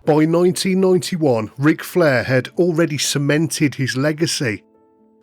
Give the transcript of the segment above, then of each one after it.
By 1991, Ric Flair had already cemented his legacy.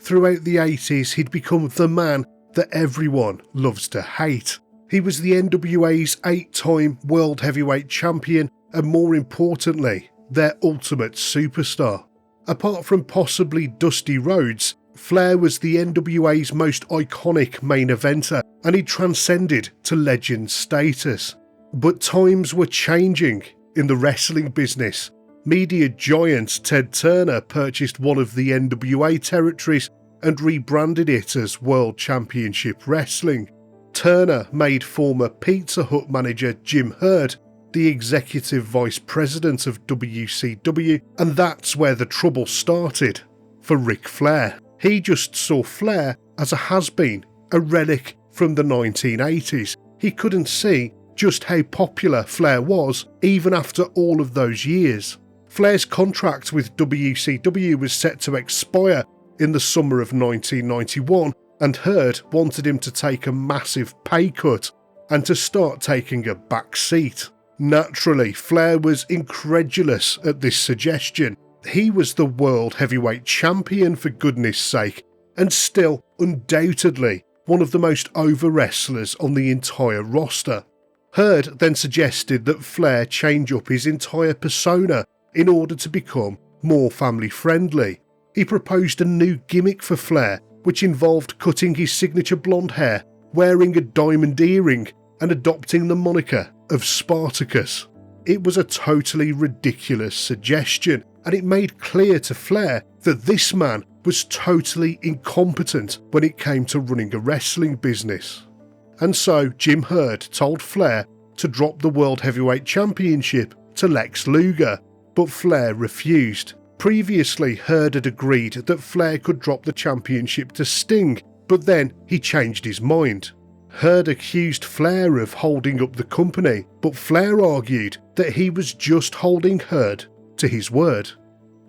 Throughout the 80s, he'd become the man that everyone loves to hate. He was the NWA's 8-time World Heavyweight Champion and, more importantly, their ultimate superstar. Apart from possibly Dusty Rhodes, Flair was the NWA's most iconic main eventer, and he transcended to legend status. But times were changing in the wrestling business. Media giant Ted Turner purchased one of the NWA territories and rebranded it as World Championship Wrestling. Turner made former Pizza Hut manager Jim Herd the executive vice president of WCW, and that's where the trouble started for Ric Flair. He just saw Flair as a has-been, a relic from the 1980s. He couldn't see just how popular Flair was even after all of those years. Flair's contract with WCW was set to expire in the summer of 1991, and Herd wanted him to take a massive pay cut and to start taking a back seat. Naturally, Flair was incredulous at this suggestion. He was the World Heavyweight Champion, for goodness sake, and still undoubtedly one of the most over wrestlers on the entire roster. Herd then suggested that Flair change up his entire persona in order to become more family friendly. He proposed a new gimmick for Flair, which involved cutting his signature blonde hair, wearing a diamond earring, and adopting the moniker of Spartacus. It was a totally ridiculous suggestion, and it made clear to Flair that this man was totally incompetent when it came to running a wrestling business. And so Jim Herd told Flair to drop the World Heavyweight Championship to Lex Luger, but Flair refused. Previously, Herd had agreed that Flair could drop the championship to Sting, but then he changed his mind. Herd accused Flair of holding up the company, but Flair argued that he was just holding Herd to his word.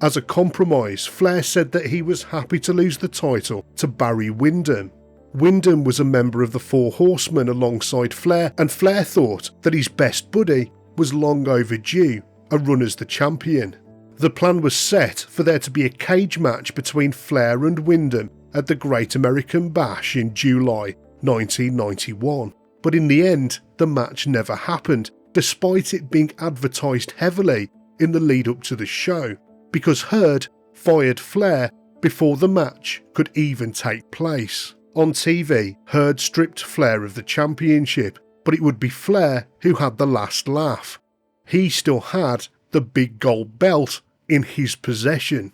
As a compromise, Flair said that he was happy to lose the title to Barry Windham. Windham was a member of the Four Horsemen alongside Flair, and Flair thought that his best buddy was long overdue, a run as the champion. The plan was set for there to be a cage match between Flair and Windham at the Great American Bash in July 1991, but in the end the match never happened, despite it being advertised heavily in the lead up to the show, because Herd fired Flair before the match could even take place. On TV, Herd stripped Flair of the championship, but it would be Flair who had the last laugh. He still had the big gold belt in his possession.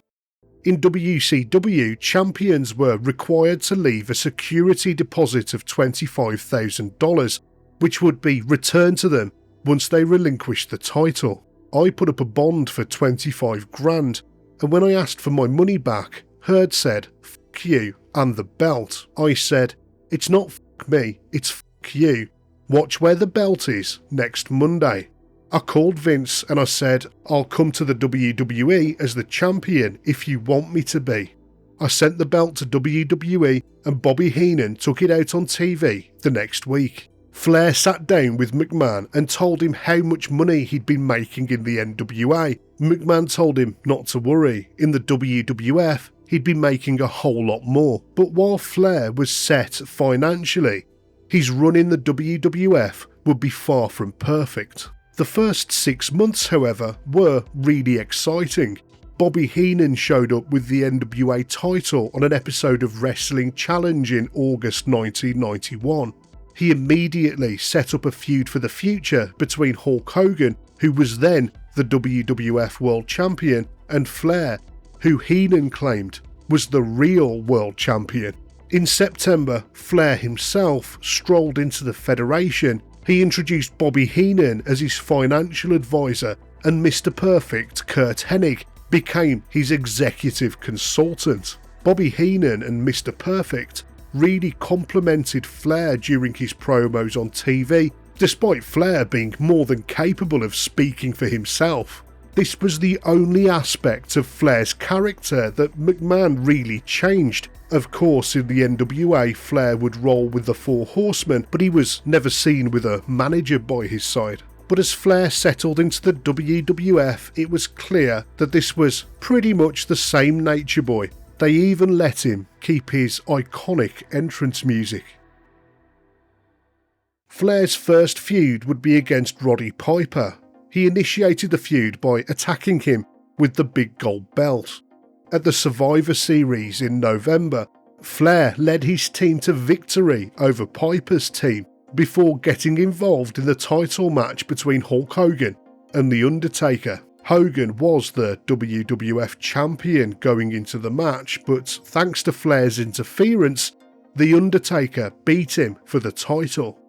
In WCW, champions were required to leave a security deposit of $25,000, which would be returned to them once they relinquished the title. I put up a bond for $25,000, and when I asked for my money back, Herd said, "Fuck you and the belt." I said, "It's not fuck me, it's fuck you. Watch where the belt is next Monday." I called Vince and I said, "I'll come to the WWE as the champion if you want me to be." I sent the belt to WWE and Bobby Heenan took it out on TV the next week. Flair sat down with McMahon and told him how much money he'd been making in the NWA. McMahon told him not to worry, in the WWF he'd be making a whole lot more. But while Flair was set financially, his run in the WWF would be far from perfect. The first 6 months, however, were really exciting. Bobby Heenan showed up with the NWA title on an episode of Wrestling Challenge in August 1991. He immediately set up a feud for the future between Hulk Hogan, who was then the WWF World Champion, and Flair, who Heenan claimed was the real World Champion. In September, Flair himself strolled into the Federation. He introduced Bobby Heenan as his financial advisor, and Mr. Perfect, Curt Hennig, became his executive consultant. Bobby Heenan and Mr. Perfect really complimented Flair during his promos on TV, despite Flair being more than capable of speaking for himself. This was the only aspect of Flair's character that McMahon really changed. Of course, in the NWA, Flair would roll with the Four Horsemen, but he was never seen with a manager by his side. But as Flair settled into the WWF, it was clear that this was pretty much the same Nature Boy. They even let him keep his iconic entrance music. Flair's first feud would be against Roddy Piper. He initiated the feud by attacking him with the big gold belt. At the Survivor Series in November, Flair led his team to victory over Piper's team before getting involved in the title match between Hulk Hogan and The Undertaker. Hogan was the WWF champion going into the match, but thanks to Flair's interference, The Undertaker beat him for the title.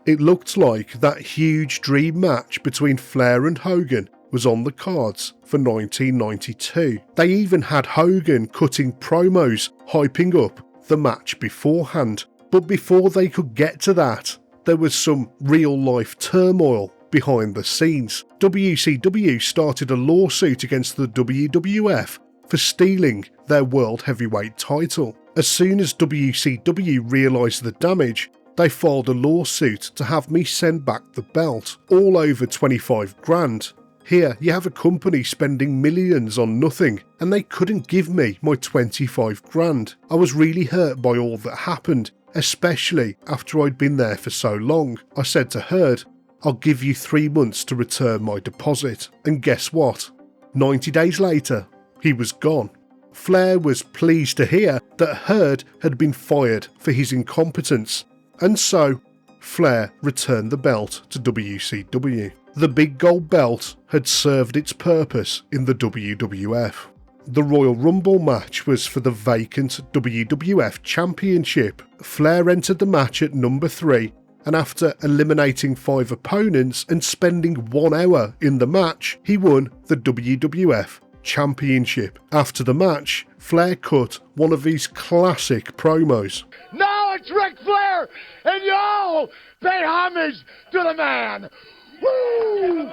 It looked like that huge dream match between Flair and Hogan was on the cards for 1992. They even had Hogan cutting promos hyping up the match beforehand. But before they could get to that, there was some real-life turmoil behind the scenes. WCW started a lawsuit against the WWF for stealing their World Heavyweight title. As soon as WCW realised the damage, they filed a lawsuit to have me send back the belt, all over 25 grand. Here you have a company spending millions on nothing, and they couldn't give me my 25 grand. I was really hurt by all that happened, especially after I'd been there for so long. I said to Herd, "I'll give you 3 months to return my deposit." And guess what? 90 days later, he was gone. Flair was pleased to hear that Herd had been fired for his incompetence, and so Flair returned the belt to WCW. The big gold belt had served its purpose in the WWF. The Royal Rumble match was for the vacant WWF Championship. Flair entered the match at number 3, and after eliminating 5 opponents and spending 1 hour in the match, he won the WWF Championship. After the match, Flair cut one of his classic promos. "Now it's Ric Flair, and y'all pay homage to the man." Woo!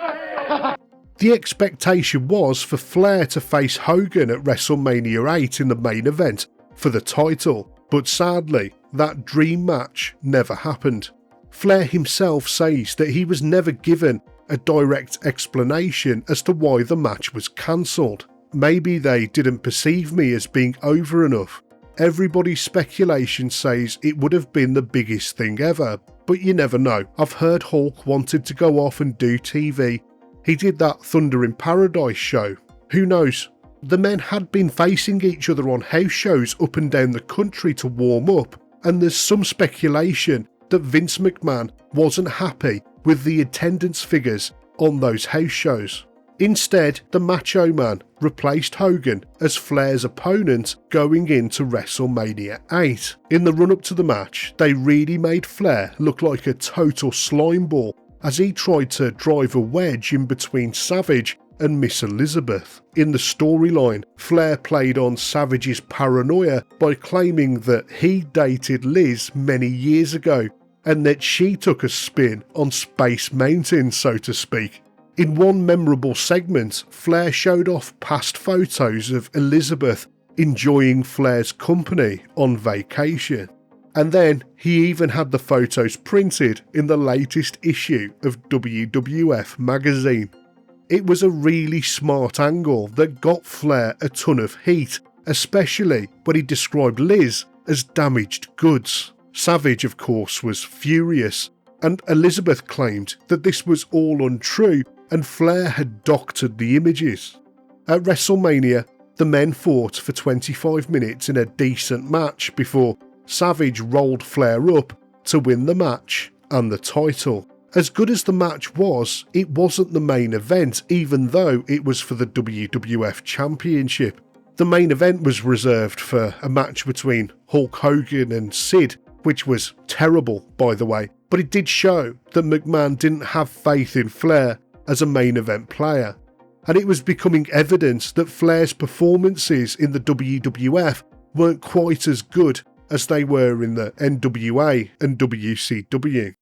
The expectation was for Flair to face Hogan at WrestleMania 8 in the main event for the title, but sadly, that dream match never happened. Flair himself says that he was never given a direct explanation as to why the match was cancelled. Maybe they didn't perceive me as being over enough. Everybody's speculation says it would have been the biggest thing ever, but you never know. I've heard Hulk wanted to go off and do TV. He did that Thunder in Paradise show. Who knows? The men had been facing each other on house shows up and down the country to warm up, and there's some speculation that Vince McMahon wasn't happy with the attendance figures on those house shows. Instead, the Macho Man replaced Hogan as Flair's opponent going into WrestleMania 8. In the run-up to the match, they really made Flair look like a total slimeball as he tried to drive a wedge in between Savage and Miss Elizabeth. In the storyline, Flair played on Savage's paranoia by claiming that he dated Liz many years ago and that she took a spin on Space Mountain, so to speak. In one memorable segment, Flair showed off past photos of Elizabeth enjoying Flair's company on vacation. And then he even had the photos printed in the latest issue of WWF magazine. It was a really smart angle that got Flair a ton of heat, especially when he described Liz as damaged goods. Savage, of course, was furious, and Elizabeth claimed that this was all untrue and Flair had doctored the images. At WrestleMania, the men fought for 25 minutes in a decent match before Savage rolled Flair up to win the match and the title. As good as the match was, it wasn't the main event, even though it was for the WWF Championship. The main event was reserved for a match between Hulk Hogan and Sid, which was terrible, by the way, but it did show that McMahon didn't have faith in Flair as a main event player. And it was becoming evident that Flair's performances in the WWF weren't quite as good as they were in the NWA and WCW.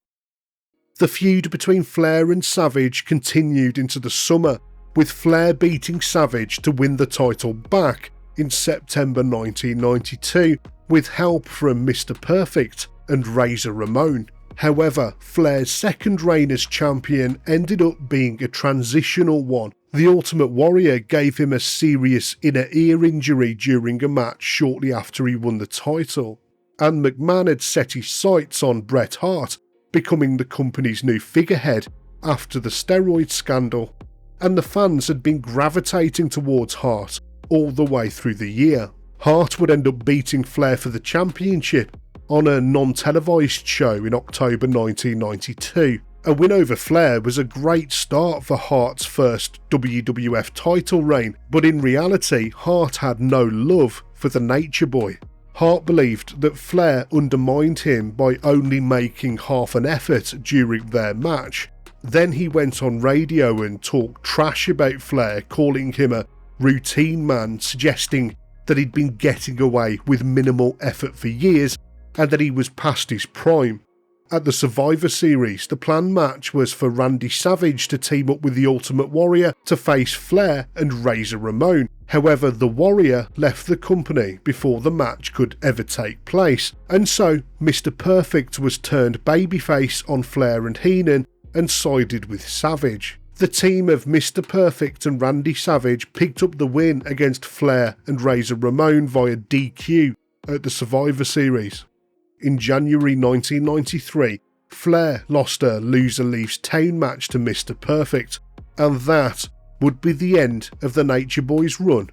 The feud between Flair and Savage continued into the summer, with Flair beating Savage to win the title back in September 1992 with help from Mr. Perfect and Razor Ramon. However, Flair's second reign as champion ended up being a transitional one. The Ultimate Warrior gave him a serious inner ear injury during a match shortly after he won the title, and McMahon had set his sights on Bret Hart becoming the company's new figurehead after the steroid scandal, and the fans had been gravitating towards Hart all the way through the year. Hart would end up beating Flair for the championship on a non-televised show in October 1992. A win over Flair was a great start for Hart's first WWF title reign, but in reality, Hart had no love for the Nature Boy. Hart believed that Flair undermined him by only making half an effort during their match. Then he went on radio and talked trash about Flair, calling him a routine man, suggesting that he'd been getting away with minimal effort for years and that he was past his prime. At the Survivor Series, the planned match was for Randy Savage to team up with the Ultimate Warrior to face Flair and Razor Ramon. However, the Warrior left the company before the match could ever take place, and so Mr. Perfect was turned babyface on Flair and Heenan and sided with Savage. The team of Mr. Perfect and Randy Savage picked up the win against Flair and Razor Ramon via DQ at the Survivor Series. In January 1993, Flair lost a loser leaves town match to Mr. Perfect, and that would be the end of the Nature Boy's run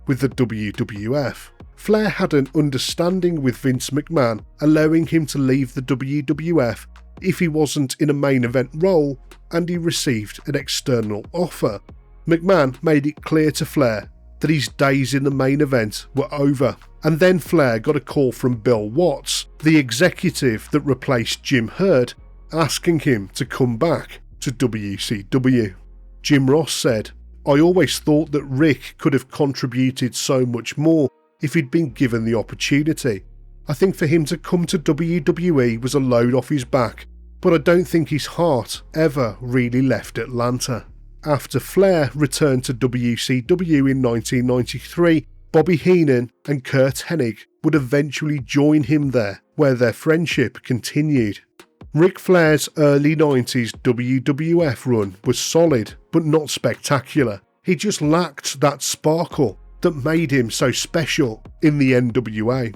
with the WWF. Flair had an understanding with Vince McMahon, allowing him to leave the WWF if he wasn't in a main event role, and he received an external offer. McMahon made it clear to Flair that his days in the main event were over, and then Flair got a call from Bill Watts, the executive that replaced Jim Herd, asking him to come back to WCW. Jim Ross said, "I always thought that Rick could have contributed so much more if he'd been given the opportunity. I think for him to come to WWE was a load off his back, but I don't think his heart ever really left Atlanta." After Flair returned to WCW in 1993, Bobby Heenan and Curt Hennig would eventually join him there, where their friendship continued. Ric Flair's early 90s WWF run was solid, but not spectacular. He just lacked that sparkle that made him so special in the NWA.